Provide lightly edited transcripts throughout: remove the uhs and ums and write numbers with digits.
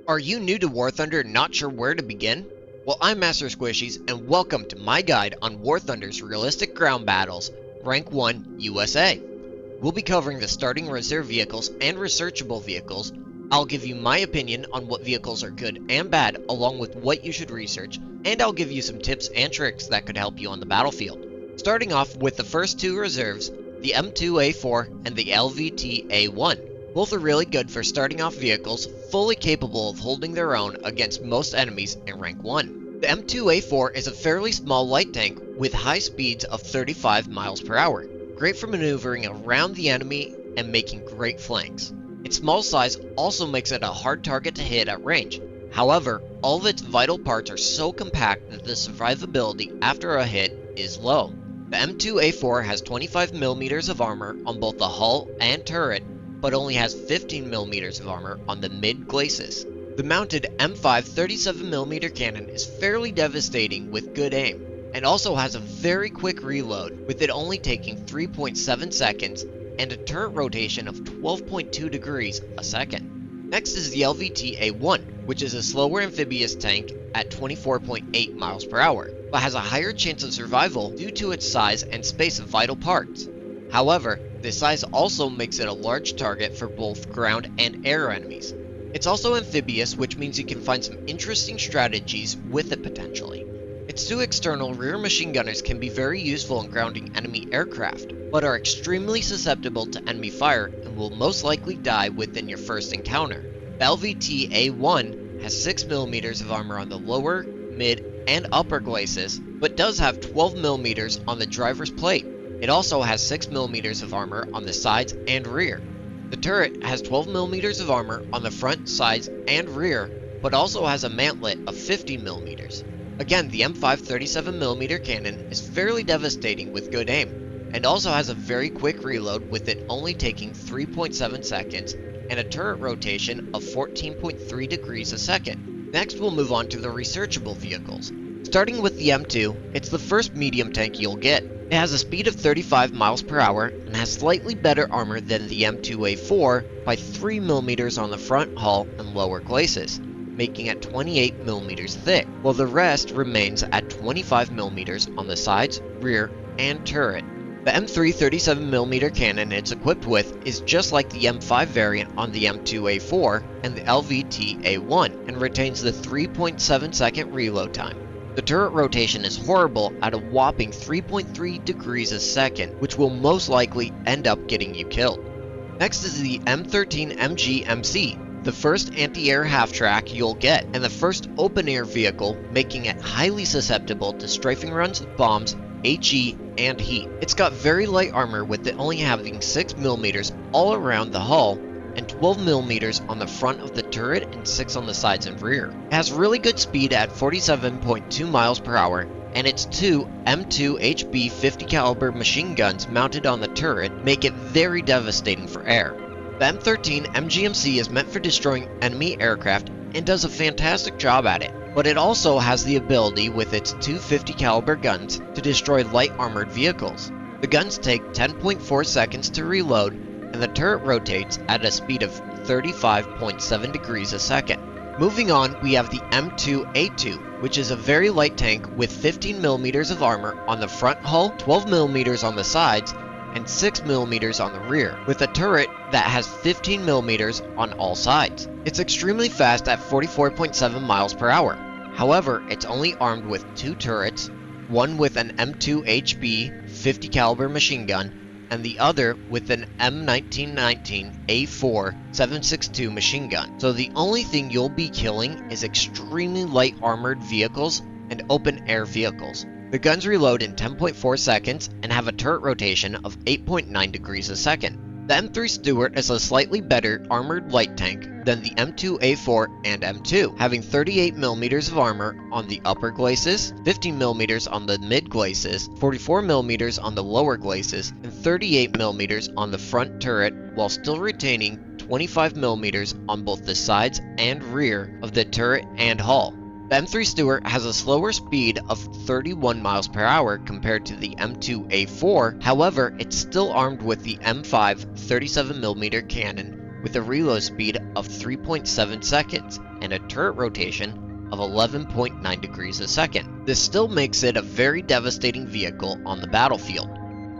Are you new to War Thunder and not sure where to begin? Well, I'm Master Squishies, and welcome to my guide on War Thunder's realistic ground battles, Rank 1 USA. We'll be covering the starting reserve vehicles and researchable vehicles. I'll give you my opinion on what vehicles are good and bad, along with what you should research, and I'll give you some tips and tricks that could help you on the battlefield. Starting off with the first two reserves, the M3A1 and the LVT-A1. Both are really good for starting off vehicles, fully capable of holding their own against most enemies in Rank 1. The M3A1 is a fairly small light tank with high speeds of 35 miles per hour, great for maneuvering around the enemy and making great flanks. Its small size also makes it a hard target to hit at range. However, all of its vital parts are so compact that the survivability after a hit is low. The M3A1 has 25mm of armor on both the hull and turret, but only has 15mm of armor on the mid-glacis. The mounted M5 37mm cannon is fairly devastating with good aim, and also has a very quick reload, with it only taking 3.7 seconds and a turret rotation of 12.2 degrees a second. Next is the LVT-A1, which is a slower amphibious tank at 24.8 miles per hour, but has a higher chance of survival due to its size and space of vital parts. However, this size also makes it a large target for both ground and air enemies. It's also amphibious, which means you can find some interesting strategies with it potentially. Its two external rear machine gunners can be very useful in grounding enemy aircraft, but are extremely susceptible to enemy fire and will most likely die within your first encounter. The LVT-A1 has 6mm of armor on the lower, mid, and upper glacis, but does have 12mm on the driver's plate. It also has 6mm of armor on the sides and rear. The turret has 12mm of armor on the front, sides, and rear, but also has a mantlet of 15mm. Again, the M5 37mm cannon is fairly devastating with good aim, and also has a very quick reload with it only taking 3.7 seconds and a turret rotation of 14.3 degrees a second. Next, we'll move on to the researchable vehicles. Starting with the M2, it's the first medium tank you'll get. It has a speed of 35 miles per hour and has slightly better armor than the M3A1 by 3mm on the front hull and lower glacis, making it 28mm thick, while the rest remains at 25mm on the sides, rear, and turret. The M3 37mm cannon it's equipped with is just like the M5 variant on the M3A1 and the LVT-A1 and retains the 3.7 second reload time. The turret rotation is horrible at a whopping 3.3 degrees a second, which will most likely end up getting you killed. Next is the M13 MGMC, the first anti-air half-track you'll get, and the first open-air vehicle, making it highly susceptible to strafing runs, bombs, HE, and heat. It's got very light armor with it only having 6mm all around the hull, and 12mm on the front of the turret and 6 on the sides and rear. It has really good speed at 47.2 miles per hour, and its two M2 HB 50 caliber machine guns mounted on the turret make it very devastating for air. The M13 MGMC is meant for destroying enemy aircraft and does a fantastic job at it, but it also has the ability with its two 50 caliber guns to destroy light armored vehicles. The guns take 10.4 seconds to reload, and the turret rotates at a speed of 35.7 degrees a second. Moving on, we have the M3A2, which is a very light tank with 15mm of armor on the front hull, 12mm on the sides, and 6mm on the rear, with a turret that has 15mm on all sides. It's extremely fast at 44.7 miles per hour. However, it's only armed with two turrets, one with an M2 HB 50 caliber machine gun, and the other with an M1919A4 7.62 machine gun. So the only thing you'll be killing is extremely light armored vehicles and open air vehicles. The guns reload in 10.4 seconds and have a turret rotation of 8.9 degrees a second. The M3 Stuart is a slightly better armored light tank than the M3A1 and M2, having 38mm of armor on the upper glacis, 15mm on the mid glacis, 44mm on the lower glacis, and 38mm on the front turret, while still retaining 25mm on both the sides and rear of the turret and hull. The M3 Stuart has a slower speed of 31 miles per hour compared to the M2A4, however, it's still armed with the M5 37mm cannon with a reload speed of 3.7 seconds and a turret rotation of 11.9 degrees a second. This still makes it a very devastating vehicle on the battlefield.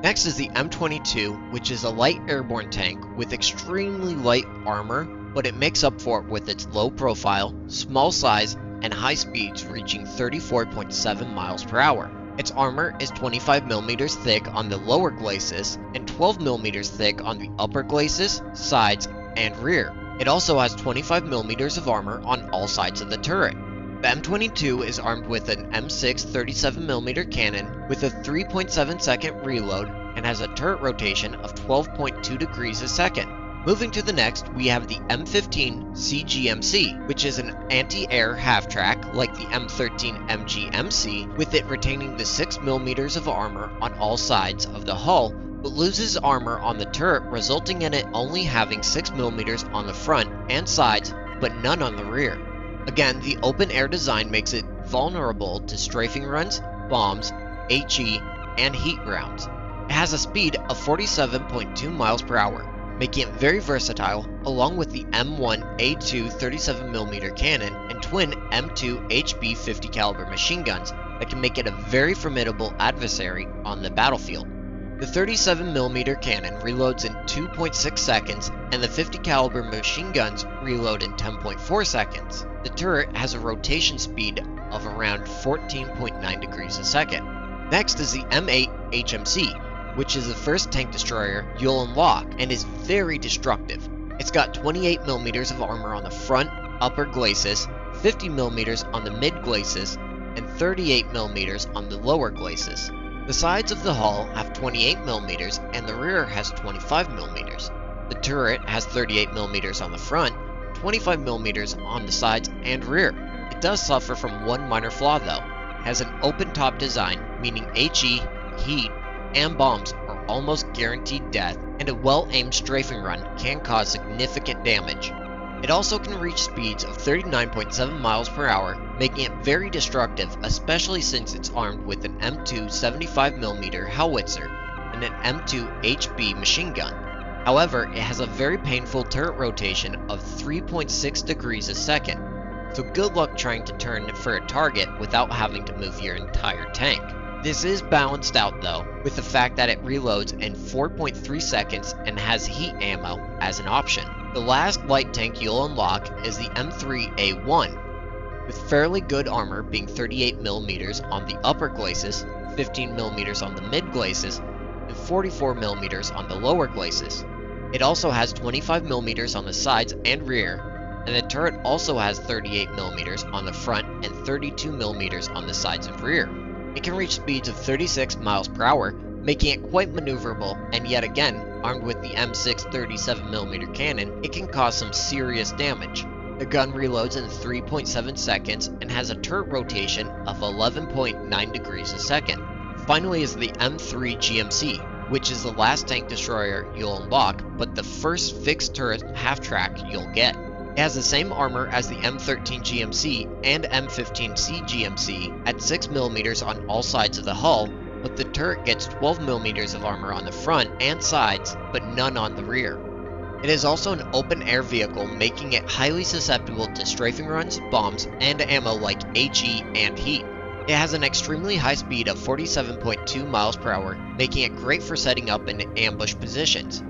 Next is the M22, which is a light airborne tank with extremely light armor, but it makes up for it with its low profile, small size, and high speeds reaching 34.7 miles per hour. Its armor is 25mm thick on the lower glacis and 12mm thick on the upper glacis, sides, and rear. It also has 25mm of armor on all sides of the turret. The M22 is armed with an M6 37mm cannon with a 3.7 second reload and has a turret rotation of 12.2 degrees a second. Moving to the next, we have the M15 CGMC, which is an anti-air half-track like the M13 MGMC, with it retaining the 6mm of armor on all sides of the hull, but loses armor on the turret, resulting in it only having 6mm on the front and sides, but none on the rear. Again, the open-air design makes it vulnerable to strafing runs, bombs, HE, and heat rounds. It has a speed of 47.2 miles per hour, making it very versatile, along with the M3A1 37mm cannon and twin M2 HB 50 caliber machine guns that can make it a very formidable adversary on the battlefield. The 37mm cannon reloads in 2.6 seconds, and the 50 caliber machine guns reload in 10.4 seconds. The turret has a rotation speed of around 14.9 degrees a second. Next is the M8 HMC, which is the first tank destroyer you'll unlock and is very destructive. It's got 28mm of armor on the front, upper glacis, 50mm on the mid glacis, and 38mm on the lower glacis. The sides of the hull have 28mm and the rear has 25mm. The turret has 38mm on the front, 25mm on the sides and rear. It does suffer from one minor flaw though. It has an open top design, meaning HE, heat, and bombs are almost guaranteed death, and a well-aimed strafing run can cause significant damage. It also can reach speeds of 39.7 miles per hour, making it very destructive, especially since it's armed with an M2 75mm howitzer and an M2 HB machine gun. However, it has a very painful turret rotation of 3.6 degrees a second, so good luck trying to turn for a target without having to move your entire tank. This is balanced out though, with the fact that it reloads in 4.3 seconds and has heat ammo as an option. The last light tank you'll unlock is the M3A1, with fairly good armor being 38mm on the upper glacis, 15mm on the mid glacis, and 44mm on the lower glacis. It also has 25mm on the sides and rear, and the turret also has 38mm on the front and 32mm on the sides and rear. It can reach speeds of 36 miles per hour, making it quite maneuverable, and yet again, armed with the M6 37mm cannon, it can cause some serious damage. The gun reloads in 3.7 seconds and has a turret rotation of 11.9 degrees a second. Finally is the M3 GMC, which is the last tank destroyer you'll unlock, but the first fixed turret half-track you'll get. It has the same armor as the M13 GMC and M15 CGMC at 6mm on all sides of the hull, but the turret gets 12mm of armor on the front and sides, but none on the rear. It is also an open-air vehicle, making it highly susceptible to strafing runs, bombs, and ammo like HE and heat. It has an extremely high speed of 47.2 miles per hour, making it great for setting up in ambush positions.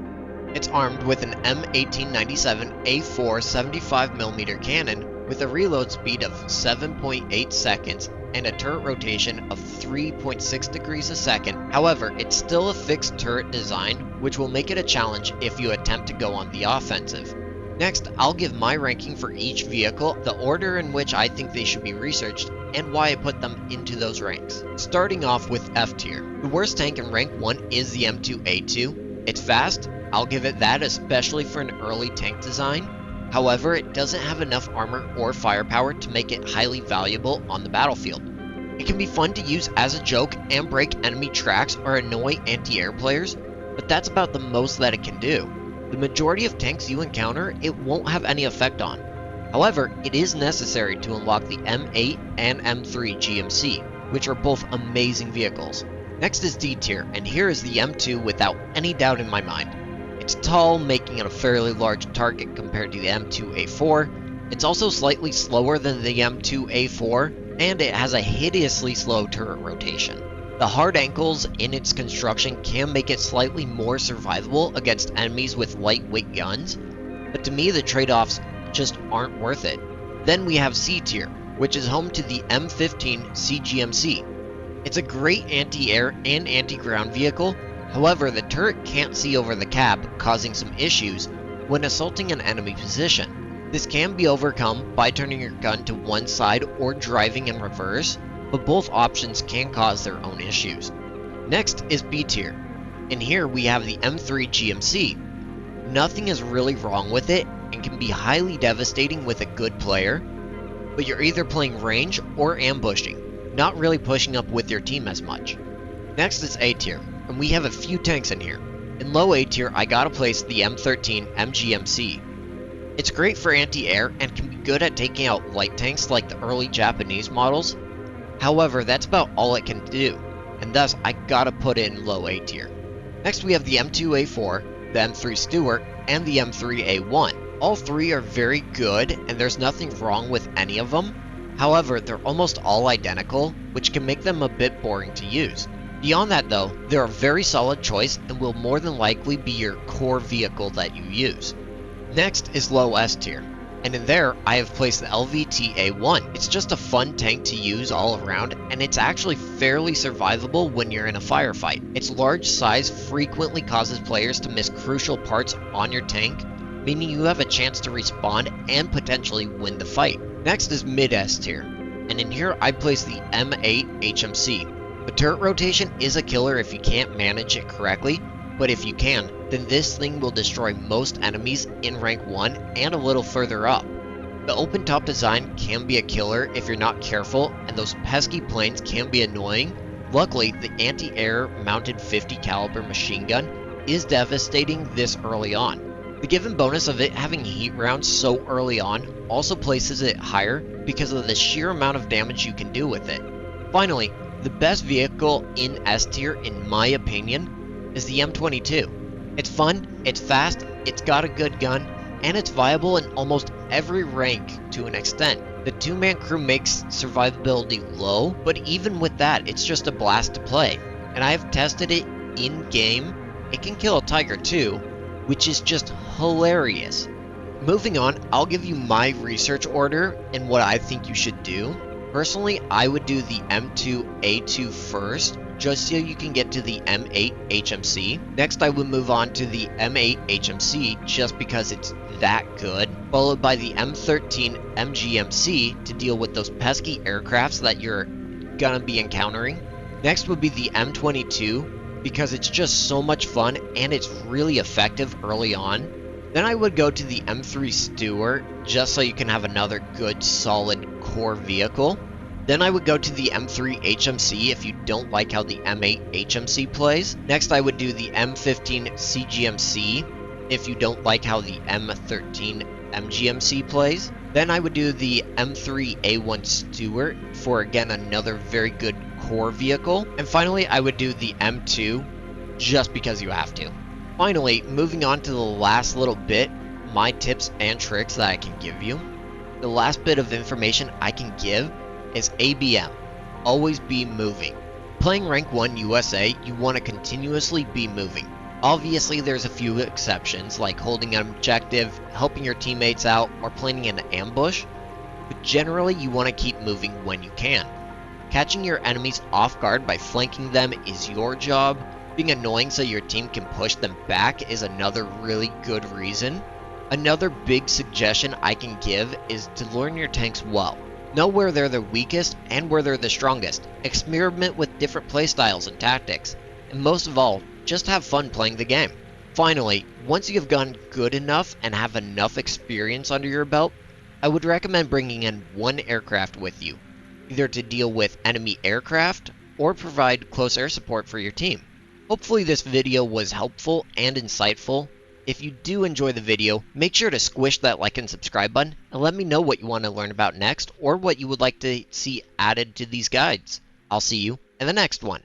It's armed with an M1897 A4 75mm cannon with a reload speed of 7.8 seconds and a turret rotation of 3.6 degrees a second. However, it's still a fixed turret design, which will make it a challenge if you attempt to go on the offensive. Next, I'll give my ranking for each vehicle, the order in which I think they should be researched, and why I put them into those ranks. Starting off with F tier. The worst tank in rank 1 is the M3A1. It's fast, I'll give it that, especially for an early tank design. However, it doesn't have enough armor or firepower to make it highly valuable on the battlefield. It can be fun to use as a joke and break enemy tracks or annoy anti-air players, but that's about the most that it can do. The majority of tanks you encounter, it won't have any effect on. However, it is necessary to unlock the M8 and M3 GMC, which are both amazing vehicles. Next is D tier, and here is the M2 without any doubt in my mind. It's tall, making it a fairly large target compared to the M3A1. It's also slightly slower than the M3A1, and it has a hideously slow turret rotation. The hard ankles in its construction can make it slightly more survivable against enemies with lightweight guns, but to me the trade-offs just aren't worth it. Then we have C tier, which is home to the M15 CGMC. It's a great anti-air and anti-ground vehicle, however the turret can't see over the cab, causing some issues when assaulting an enemy position. This can be overcome by turning your gun to one side or driving in reverse, but both options can cause their own issues. Next is B tier, and here we have the M3 GMC. Nothing is really wrong with it and can be highly devastating with a good player, but you're either playing range or ambushing, not really pushing up with your team as much. Next is A tier, and we have a few tanks in here. In low A tier, I gotta place the M13 MGMC. It's great for anti-air and can be good at taking out light tanks like the early Japanese models. However, that's about all it can do, and thus I gotta put it in low A tier. Next we have the M2A4, the M3 Stuart, and the M3A1. All three are very good, and there's nothing wrong with any of them. However, they're almost all identical, which can make them a bit boring to use. Beyond that though, they're a very solid choice and will more than likely be your core vehicle that you use. Next is low S tier, and in there I have placed the LVT-A1. It's just a fun tank to use all around, and it's actually fairly survivable when you're in a firefight. Its large size frequently causes players to miss crucial parts on your tank, meaning you have a chance to respawn and potentially win the fight. Next is mid S tier, and in here I place the M8 HMC. The turret rotation is a killer if you can't manage it correctly, but if you can, then this thing will destroy most enemies in rank 1 and a little further up. The open top design can be a killer if you're not careful, and those pesky planes can be annoying. Luckily, the anti-air mounted 50 caliber machine gun is devastating this early on. The given bonus of it having heat rounds so early on also places it higher because of the sheer amount of damage you can do with it. Finally, the best vehicle in S tier in my opinion is the M22. It's fun, it's fast, it's got a good gun, and it's viable in almost every rank to an extent. The two-man crew makes survivability low, but even with that, it's just a blast to play. And I have tested it in-game. It can kill a tiger too, which is just hilarious. Moving on, I'll give you my research order and what I think you should do. Personally, I would do the M2A2 first, just so you can get to the M8 HMC. Next, I would move on to the M8 HMC just because it's that good, followed by the M13 MGMC to deal with those pesky aircrafts that you're gonna be encountering. Next would be the M22 because it's just so much fun and it's really effective early on. Then I would go to the M3 Stuart just so you can have another good solid core vehicle. Then I would go to the M3 HMC if you don't like how the M8 HMC plays. Next I would do the M15 CGMC if you don't like how the M13 MGMC plays. Then I would do the M3A1 Stuart for again another very good core vehicle. And finally I would do the M2 just because you have to. Finally, moving on to the last little bit, my tips and tricks that I can give you. The last bit of information I can give is ABM. Always be moving. Playing rank 1 USA, you want to continuously be moving. Obviously there's a few exceptions like holding an objective, helping your teammates out, or planning an ambush, but generally you want to keep moving when you can. Catching your enemies off guard by flanking them is your job. Being annoying so your team can push them back is another really good reason. Another big suggestion I can give is to learn your tanks well. Know where they're the weakest and where they're the strongest. Experiment with different playstyles and tactics. And most of all, just have fun playing the game. Finally, once you have gotten good enough and have enough experience under your belt, I would recommend bringing in one aircraft with you, either to deal with enemy aircraft or provide close air support for your team. Hopefully this video was helpful and insightful. If you do enjoy the video, make sure to squish that like and subscribe button and let me know what you want to learn about next or what you would like to see added to these guides. I'll see you in the next one.